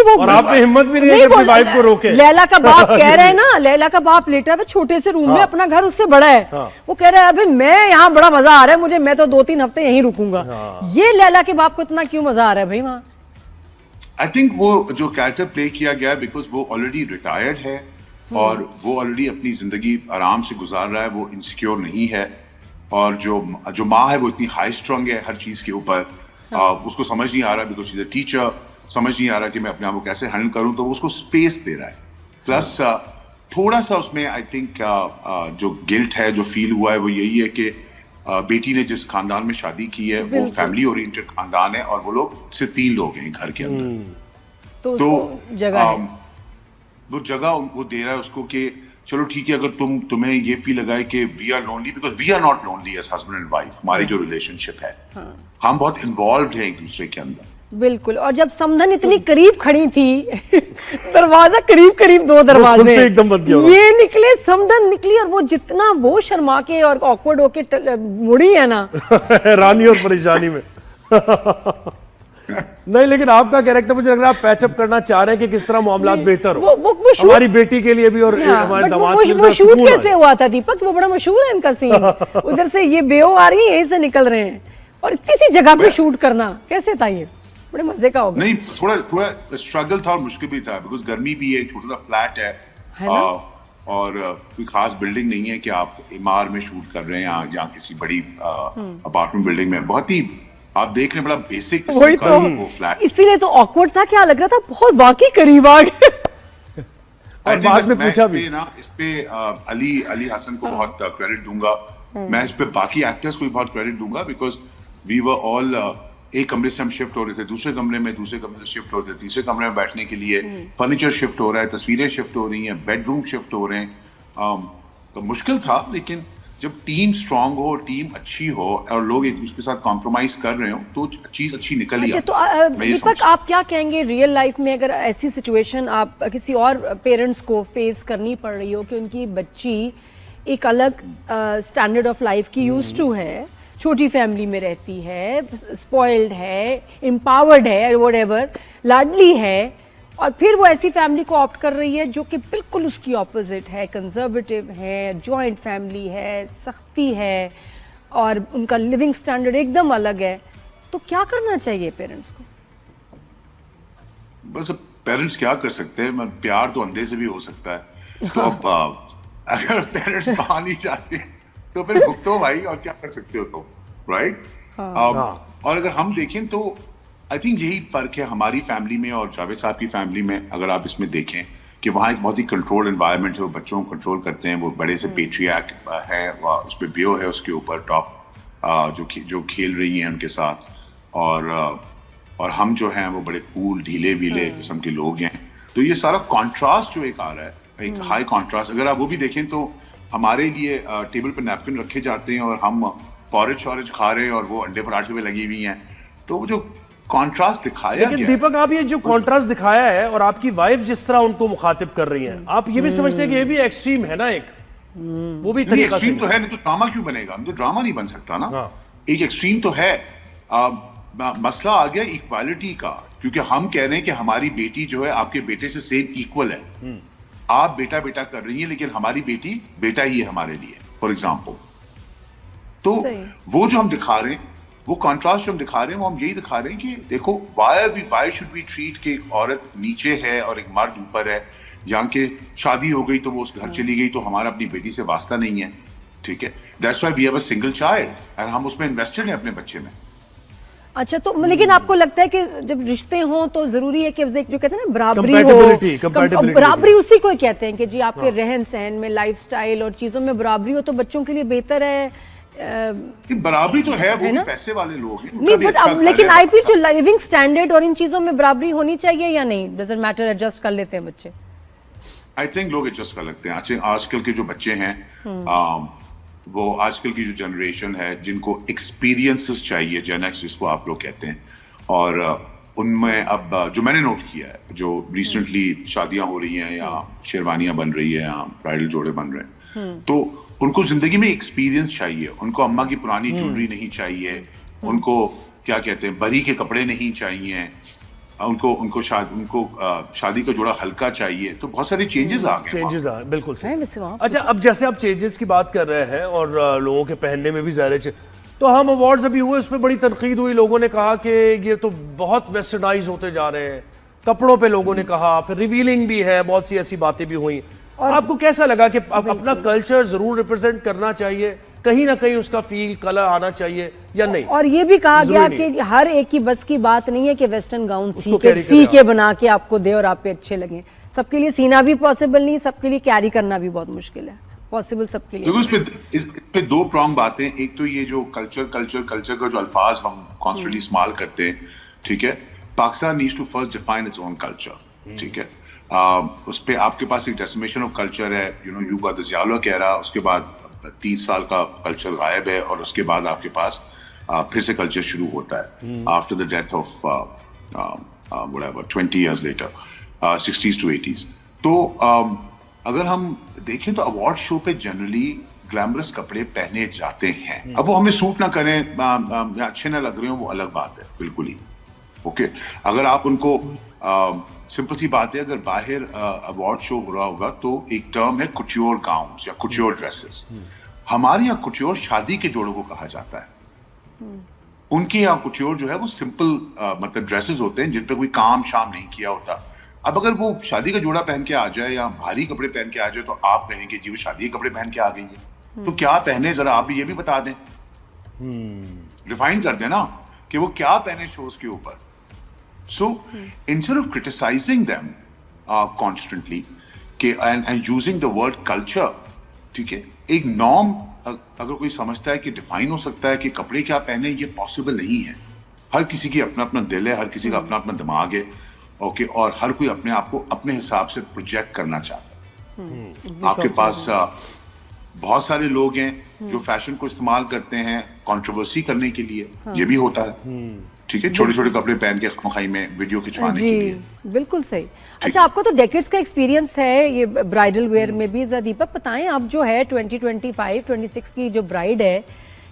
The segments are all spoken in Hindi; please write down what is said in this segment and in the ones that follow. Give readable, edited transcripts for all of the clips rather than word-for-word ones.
वो और आपने हिम्मत भी नहीं है कि अपनी वाइफ को रोके। लैला का बाप कह रहे हैं ना, लैला का बाप लेटा है छोटे से रूम में, अपना घर उससे बड़ा है, वो कह रहा है अभी मैं यहाँ बड़ा मजा आ रहा है मुझे, मैं तो 2-3 हफ्ते यहीं रुकूंगा। ये लैला के बाप को इतना क्यों मजा आ रहा है भाई वहां? आई थिंक वो जो कैरेक्टर प्ले किया गया बिकॉज वो ऑलरेडी रिटायर्ड है और वो ऑलरेडी अपनी जिंदगी आराम से गुजार रहा है, वो इनसिक्योर नहीं है। और जो माँ है वो इतनी हाई स्ट्रांग है हर चीज के ऊपर, उसको समझ नहीं आ रहा because she is a teacher, समझ नहीं आ रहा कि मैं अपने आप को कैसे हैंडल करूं, तो वो उसको स्पेस दे रहा है। प्लस थोड़ा सा उसमें आई थिंक जो गिल्ट है जो फील हुआ है वो यही है कि बेटी ने जिस खानदान में शादी की है वो फैमिली ओरिएंटेड खानदान है और वो लोग सिर्फ 3 लोग हैं घर के अंदर। तो जगह है। वो जगह वो दे रहा है उसको कि चलो ठीक है, अगर तुम्हें ये फील लगा है कि we are lonely, because we are not lonely as husband and wife, हमारी जो रिलेशनशिप है हम बहुत इन्वॉल्व हैं एक दूसरे के अंदर। बिल्कुल। और जब समधन इतनी करीब खड़ी थी दरवाजा करीब 2 दरवाजे एकदम बंद किया ये निकले, समधन निकली, और वो जितना वो शर्मा के और ऑकवर्ड होके मुड़ी है ना रानी और परेशानी में नहीं, लेकिन आपका कैरेक्टर मुझे लग रहा है आप पैचअप करना चाह रहे हैं कि किस तरह मामलात बेहतर हो वो हमारी बेटी के लिए भी और हमारे दामाद के लिए। वो शूट कैसे हुआ था दीपक? वो बड़ा मशहूर है इनका सीन। उधर से ये बेओ आ रही है, यहीं से निकल रहे हैं, और किसी जगह पे शूट करना कैसे था? ये बड़े मजे का होगा। नहीं, थोड़ा स्ट्रगल था और मुश्किल भी था बिकॉज गर्मी भी है, छोटा सा फ्लैट है और कोई खास बिल्डिंग नहीं है कि आप इमार में शूट कर रहे हैं या किसी बड़ी अपार्टमेंट बिल्डिंग में। बहुत ही आप देख रहे हैं बड़ा बेसिक वो फ्लैट, इसीलिए तो ऑकवर्ड था, क्या लग रहा था बहुत वाकई करीब आ गए। और बाद में पूछा भी ना इस पे अली हसन को बहुत क्रेडिट दूंगा, मैं इस पे बाकी एक्टर्स को भी बहुत क्रेडिट दूंगा बिकॉज वी वर ऑल एक कमरे से हम शिफ्ट हो रहे थे दूसरे कमरे से शिफ्ट हो रहे थे तीसरे कमरे में बैठने के लिए, फर्नीचर शिफ्ट हो रहा है, तस्वीरें शिफ्ट हो रही हैं, बेडरूम शिफ्ट हो रहे हैं। तो मुश्किल था, लेकिन जब टीम स्ट्रांग हो, टीम अच्छी हो और लोग एक दूसरे के साथ कॉम्प्रोमाइज कर रहे हो तो चीज अच्छी निकल ही आती है। तो दीपक आप क्या कहेंगे रियल लाइफ में अगर ऐसी सिचुएशन आप किसी और पेरेंट्स को फेस करनी पड़ रही हो कि उनकी बच्ची एक अलग स्टैंडर्ड ऑफ लाइफ की यूज्ड टू है, छोटी फैमिली में रहती है, स्पॉइल्ड है, एम्पावर्ड है, व्हाटएवर, लाडली है, और फिर वो ऐसी फैमिली को ऑप्ट कर रही है जो कि बिल्कुल उसकी ऑपोजिट है, कंजर्वेटिव है, जॉइंट फैमिली है, सख्ती है और उनका लिविंग स्टैंडर्ड एकदम अलग है, तो क्या करना चाहिए पेरेंट्स को? बस पेरेंट्स क्या कर सकते हैं, प्यार तो अंधे से भी हो सकता है। तो अब अगर पेरेंट्स मान ही जाते हैं तो फिर भुगतो भाई, और क्या कर सकते हो तो, राइट? और अगर हम देखें तो आई थिंक यही फर्क है हमारी फैमिली में और जावेद साहब की फैमिली में। अगर आप इसमें देखें कि वहाँ एक बहुत ही कंट्रोल एनवायरनमेंट है, वो बच्चों को कंट्रोल करते हैं, वो बड़े से पेट्रियार्क है, उस पर बेओ है उसके ऊपर टॉप जो खेल रही हैं उनके साथ, और हम जो हैं वो बड़े कूल ढीले वीले किस्म के लोग हैं। तो ये सारा कॉन्ट्रास्ट जो एक आ रहा है, एक हाई कॉन्ट्रास्ट, अगर आप वो भी देखें तो हमारे लिए टेबल पर नैपकिन रखे जाते हैं और हम पॉरेज खा रहे हैं और वो अंडे पराठे में लगी हुई हैं। तो वो जो कॉन्ट्रास्ट दिखाया गया, लेकिन दीपक आप ये जो कॉन्ट्रास्ट दिखाया है और आपकी वाइफ जिस तरह उनको मुखातिब कर रही है, आप ये भी समझते हैं कि ये भी एक्सट्रीम है ना? एक वो भी तरीका एक्सट्रीम तो है, नहीं तो ड्रामा क्यों बनेगा? तो ड्रामा नहीं बन सकता ना। एक एक्सट्रीम तो है। मसला आ गया इक्वालिटी का, क्योंकि हम कह रहे हैं कि हमारी बेटी जो है आपके बेटे से सेम इक्वल है। आप बेटा बेटा कर रही हैं, लेकिन हमारी बेटी बेटा ही है हमारे लिए, फॉर एग्जाम्पल। तो वो जो हम दिखा रहे हैं, वो कॉन्ट्रास्ट जो हम दिखा रहे हैं, वो हम यही दिखा रहे हैं कि देखो वाई शुड वी ट्रीट कि एक औरत नीचे है और एक मर्द ऊपर है, यहाँ के शादी हो गई तो वो उस घर चली गई तो हमारा अपनी बेटी से वास्ता नहीं है, ठीक है? That's why we have a single child and हम उसमें इन्वेस्टेड हैं अपने बच्चे में। अच्छा, तो लेकिन आपको लगता है कि जब रिश्ते हों तो जरूरी है कि जो कहते हैं ना बराबरी हो, बराबरी उसी को कहते हैं कि जी आपके रहन सहन में, लाइफस्टाइल और चीजों में बराबरी हो तो बच्चों के लिए बेहतर है। बराबरी तो है, वो भी पैसे वाले लोग हैं नहीं, बट लेकिन आई फील जो लिविंग स्टैंडर्ड और इन चीजों में बराबरी होनी चाहिए या नहीं? डजंट मैटर, एडजस्ट कर लेते हैं बच्चे? आई थिंक लोग एडजस्ट कर लेते हैं। आजकल के जो बच्चे हैं, वो आजकल की जो जनरेशन है जिनको एक्सपीरियंसेस चाहिए, जेन एक्स जिसको आप लोग कहते हैं, और उनमें अब जो मैंने नोट किया है, जो रिसेंटली शादियां हो रही हैं या शेरवानियां बन रही है या ब्राइडल जोड़े बन रहे हैं, तो उनको जिंदगी में एक्सपीरियंस चाहिए। उनको अम्मा की पुरानी ज्वेलरी नहीं चाहिए, उनको क्या कहते हैं बरी के कपड़े नहीं चाहिए, उनको शादी का जोड़ा हल्का चाहिए, तो बहुत सारे चेंजेस आ गए चेंजेस आ बिल्कुल है सही। वैसे वहाँ अच्छा, अब जैसे आप चेंजेस की बात कर रहे हैं और लोगों के पहनने में भी ज़ाहिर है, तो हम अवार्ड्स अभी हुए, उसमें बड़ी तनकीद हुई, लोगों ने कहा कि ये तो बहुत वेस्टर्नाइज होते जा रहे हैं, कपड़ों पे लोगों ने कहा, फिर रिवीलिंग भी है, बहुत सी ऐसी बातें भी हुई। आपको कैसा लगा कि अपना कल्चर जरूर रिप्रेजेंट करना चाहिए, कहीं ना कहीं उसका फील कलर आना चाहिए या नहीं? और ये भी कहा गया जरूरी कि हर एक की बस की बात नहीं है कि वेस्टर्न गाउन उसको carry सी करें के आप। बना के आपको दे और आप पे अच्छे लगे। सबके लिए सीना भी पॉसिबल नहीं, सबके लिए कैरी करना भी बहुत मुश्किल है। पॉसिबल सबके लिए देखो, इस पे दो प्रॉन्ग बातें। एक तो ये जो कल्चर का जो अल्फाज हम कॉन्स्टेंटली इस्तेमाल करते हैं, ठीक है, Pakistan needs to first define its own culture, ठीक है। उस पे आपके पास एक डेस्टिनेशन ऑफ कल्चर है, यू गॉट द ज़ियाउल कह रहा, उसके बाद 30 साल का कल्चर गायब है, और उसके बाद आपके पास फिर से कल्चर शुरू होता है after the death of whatever 20 years later, 60s to 80s। तो अगर हम देखें तो अवार्ड शो पे जनरली ग्लैमरस कपड़े पहने जाते हैं। अब वो हमें सूट ना करें या अच्छे ना लग रहे हो, वो अलग बात है, बिल्कुल ही ओके। अगर आप उनको सिंपल सी बात है, अगर बाहर अवार्ड शो हो रहा होगा तो एक टर्म है कुट्योर गाउन्स या कुट्योर ड्रेसेस। हमारे यहाँ कुट्योर शादी के जोड़ों को कहा जाता है। उनके यहाँ कुट्योर जो है वो सिंपल मतलब ड्रेसेस होते हैं जिन पे कोई काम शाम नहीं किया होता। अब अगर वो शादी का जोड़ा पहन के आ जाए या भारी कपड़े पहन के आ जाए तो आप कहेंगे जी वो शादी के कपड़े पहन के आ गई है, तो क्या पहने जरा आप भी ये भी बता दें, डिफाइन कर देना कि वो क्या पहने शोज के ऊपर। So instead of criticizing them constantly and using the word culture, ठीक है, एक नॉर्म अगर कोई समझता है कि डिफाइन हो सकता है कि कपड़े क्या पहने, ये पॉसिबल नहीं है। हर किसी की अपना अपना दिल है, हर किसी का अपना अपना दिमाग है, ओके, और हर कोई अपने आप को अपने हिसाब से प्रोजेक्ट करना चाहता है। आपके पास बहुत सारे लोग हैं जो फैशन को इस्तेमाल करते हैं कंट्रोवर्सी करने के लिए, ये भी होता है, ठीक है, छोटे छोटे कपड़े पहन के खाई में वीडियो खिंचवाने के लिए। बिल्कुल सही। अच्छा, आपको तो डेकेड्स का एक्सपीरियंस है ये ब्राइडल वेयर में भी। दीपक बताएं, आप जो है 2025-26 की जो ब्राइड है,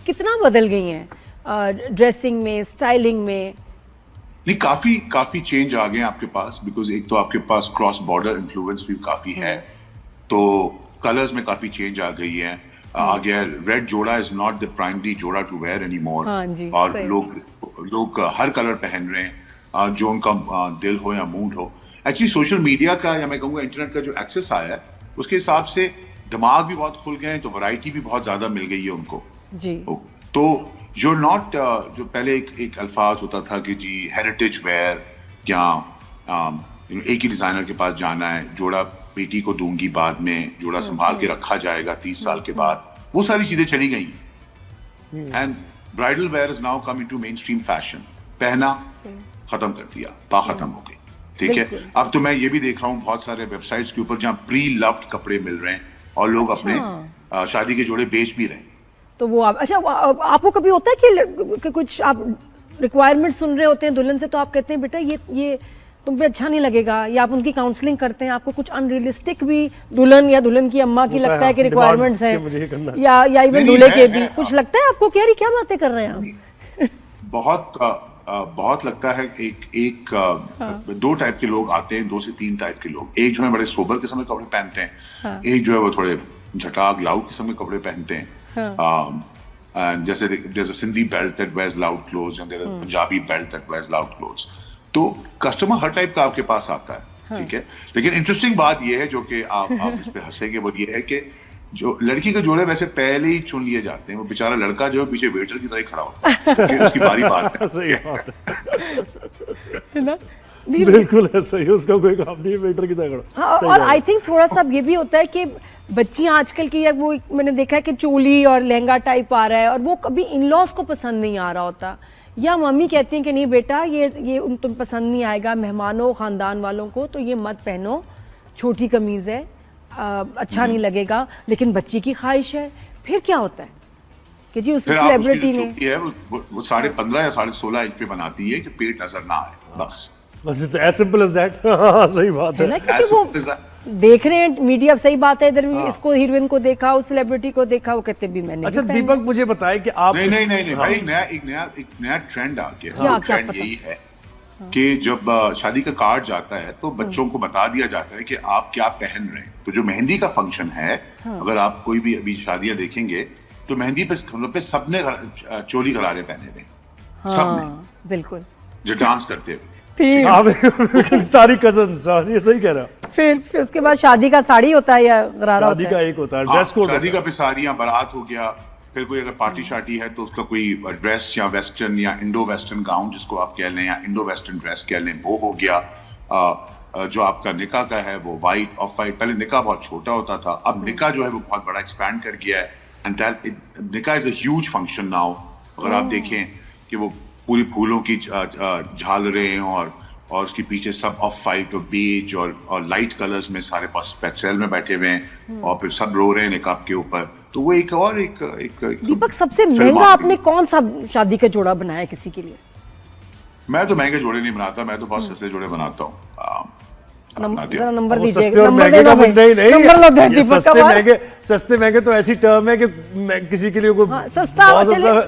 कितना बदल गई हैं ड्रेसिंग में, स्टाइलिंग में? नहीं, काफी चेंज आ गए आपके पास, बिकॉज एक तो आपके पास क्रॉस बॉर्डर इन्फ्लुएंस भी काफी है, तो कलर्स में काफी चेंज आ गई है। आ गया रेड जोड़ा इज नॉट द प्राइमरी जोड़ा टू वेयर एनी मोर, और लोग हर कलर पहन रहे हैं जो उनका दिल हो या मूड हो। एक्चुअली सोशल मीडिया का या मैं कहूँगा इंटरनेट का जो एक्सेस आया है उसके हिसाब से दिमाग भी बहुत खुल गए हैं, तो वैरायटी भी बहुत ज्यादा मिल गई है उनको जी। तो जो पहले एक अल्फाज होता था कि जी हेरिटेज वेयर या एक ही डिजाइनर के पास जाना है, जोड़ा बेटी को दूंगी बाद में, जोड़ा संभाल के रखा जाएगा 30 साल के बाद, वो सारी चीजें चली गई। And bridal wear is now coming to mainstream fashion. पहना खत्म कर दिया, खत्म हो गई, ठीक है। अब तो मैं ये भी देख रहा हूँ बहुत सारे वेबसाइट्स के ऊपर जहाँ प्री लव्ड कपड़े मिल रहे हैं और लोग अपने शादी के जोड़े बेच भी रहे हैं। तो वो अच्छा, आपको कभी होता है कि कुछ आप रिक्वायरमेंट सुन रहे होते हैं दुल्हन से, तो आप कहते हैं बेटा ये तुम पे अच्छा नहीं लगेगा, या आप उनकी काउंसलिंग करते हैं, आपको कुछ अनरियलिस्टिक भी दुल्हन या दुल्हन की अम्मा की लगता है कि रिक्वायरमेंट्स हैं, या इवन दूल्हे के भी कुछ लगता है आपको कि यार क्या बातें कर रहे हैं आप? बहुत लगता है। एक दो टाइप के लोग आते हैं, 2 से 3 टाइप के लोग। एक जो है बड़े सोबर किस्म के कपड़े पहनते हैं, एक जो है वो थोड़े झटाक लाउड किस्म के कपड़े पहनते हैं। जैसे Sindhi belt that wears loud clothes and there is Punjabi belt that wears loud clothes. तो कस्टमर हर टाइप का आपके पास आता है, ठीक है। लेकिन इंटरेस्टिंग बात ये है जो कि आप इस पे हंसेंगे, वो ये है कि जो लड़की के जोड़े वैसे पहले ही चुन लिए जाते हैं, वो बेचारा लड़का जो है पीछे वेटर की तरह खड़ा होता है कि उसकी बारी बात है। सही बात है ना? बिल्कुल है, सही, उसका कोई काम नहीं है वेटर की तरह खड़ा। और आई थिंक थोड़ा सा ये भी होता है कि बच्चियां आजकल की, वो मैंने देखा है कि चोली और लहंगा टाइप आ रहा है, और वो कभी इन लॉज को पसंद नहीं आ रहा होता, या मम्मी कहती हैं कि नहीं बेटा ये तुम पसंद नहीं आएगा, मेहमानों खानदान वालों को तो ये मत पहनो, छोटी कमीज है, अच्छा नहीं लगेगा। लेकिन बच्ची की ख्वाहिश है, फिर क्या होता है कि जी उस सेलिब्रिटी ने वो 15.5 या 16.5 इंच पे बनाती है कि पेट नजर ना आए, बस एज सिंपल एज दैट। सही बात है ना, क्योंकि वो देख रहे हैं मीडिया, सही बात है, इधर इसको हीरोइन को देखा, उस सेलिब्रिटी को देखा, वो कहते भी मैंने। अच्छा दीपक, मुझे बताएं कि आप नहीं भाई, एक नया ट्रेंड आ गया। ट्रेंड यही है कि जब शादी का कार्ड जाता है तो बच्चों को बता दिया जाता है कि आप क्या पहन रहे हैं। तो जो मेहंदी का फंक्शन है, अगर आप कोई भी अभी शादियां देखेंगे तो मेहंदी पे सबने चोली गरारे पहने हुए, सबने, हाँ बिल्कुल, जो डांस करते हुए। फिर हाँ, बिल्कुल, सारी कजन्स, ये सही कह रहा। फिर उसके बाद शादी का साड़ी होता है या गरारा शादी होता का है? एक होता है ड्रेस कोड, शादी का पिसारियां, बारात हो गया, फिर कोई अगर पार्टी शार्टी है तो उसका कोई ड्रेस या वेस्टर्न या इंडो वेस्टर्न गाउन जिसको आप कह लें, या इंडो वेस्टर्न ड्रेस कह लें, वो हो गया। जो आपका निकाह का है वो वाइट ऑफ वाइट, पहले निकाह बहुत छोटा होता था, अब निकाह जो है वो बहुत बड़ा एक्सपैंड कर गया है, एंड निकाह is a huge function now. अगर आप देखें कि वो पूरी फूलों की झालरें और उसके पीछे सब ऑफ वाइट और बेज और लाइट कलर्स में सारे पास पेक्सेल में बैठे हुए हैं, और फिर सब रो रहे हैं निकाब के ऊपर। तो वो एक दीपक, सबसे फिल्म महंगा आ आपने कौन सा शादी का जोड़ा बनाया किसी के लिए? मैं तो महंगे जोड़े नहीं बनाता, मैं तो बहुत सस्ते जोड़े बनाता हूँ। जरा नंबर वो दीजिए, सस्ते और नंबर महंगे देना का भाई, कुछ नहीं, नंबर लो दे ये दीपक का सस्ते बार। महंगे, सस्ते महंगे तो ऐसी टर्म है कि किसी के लिए कोई हाँ, सस्ता बहुत चले,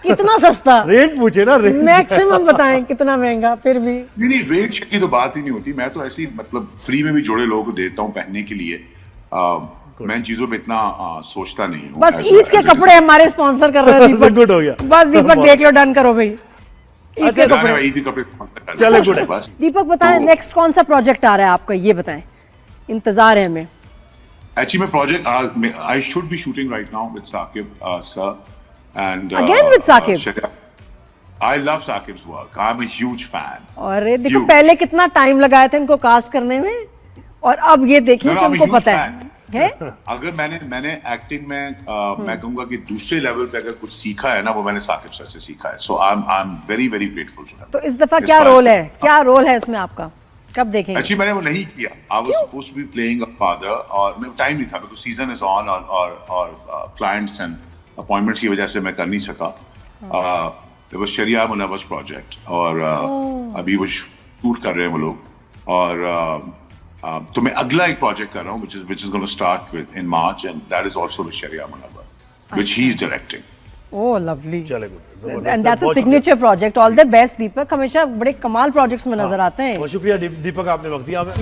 कितना सस्ता? रेट पूछे ना, रेट मैक्सिमम बताएं कितना महंगा, फिर भी। नहीं, रेट की तो बात ही नहीं होती। मैं तो ऐसी मतलब फ्री में भी जोड़े लोगों को देता हूँ पहनने के लिए। मैं इन चीजों पे इतना सोचता नहीं हूँ। बस ईद के कपड़े हमारे स्पॉन्सर कर रहे हैं दीपक। गुड हो गया, बस दीपक देख लो, डन करो भाई, ईद के ना, कपड़े। मैं ईद के कपड़े चलो, good है। बस। दीपक बताएं नेक्स्ट कौन सा प्रोजेक्ट आ रहा है आपका, ये बताएं, इंतजार है हमें। Actually, my project, I should be shooting right now with Saqib, sir. And Again with Saqib? I love Saqib's work. I'm a huge fan. और देखो Huge. पहले कितना टाइम लगाया था इनको कास्ट करने में, और अब ये देखिए No, कि I'm a उनको huge पता fan. है? अगर मैंने एक्टिंग में मैं कहूंगा कि दूसरे लेवल पे अगर कुछ सीखा है ना, वो मैंने साकिब सर से सीखा है। So I am very very grateful to him. तो इस दफा क्या रोल है, क्या रोल है इसमें आपका, कब देखेंगे? एक्चुअली मैंने वो नहीं किया। I was supposed to be playing a father, और मैं टाइम नहीं था, बिकॉज़ सीजन इज ऑन, और क्लाइंट्स एंड अपॉइंटमेंट्स की वजह से मैं कर नहीं सका। इट वाज शरिया मुनव्वस प्रोजेक्ट, और अभी वो शूट कर रहे हैं वो लोग, और तो मैं अगला एक प्रोजेक्ट कर रहा हूँ which is going to start with in March, and that is also with Sharia Munawwar, which he is directing. Oh lovely, चले good, and that's a signature project. All the best Deepak, हमेशा बड़े कमाल प्रोजेक्ट्स में नजर आते हैं। बहुत शुक्रिया दीपक, आपने वक्त दिया हमें।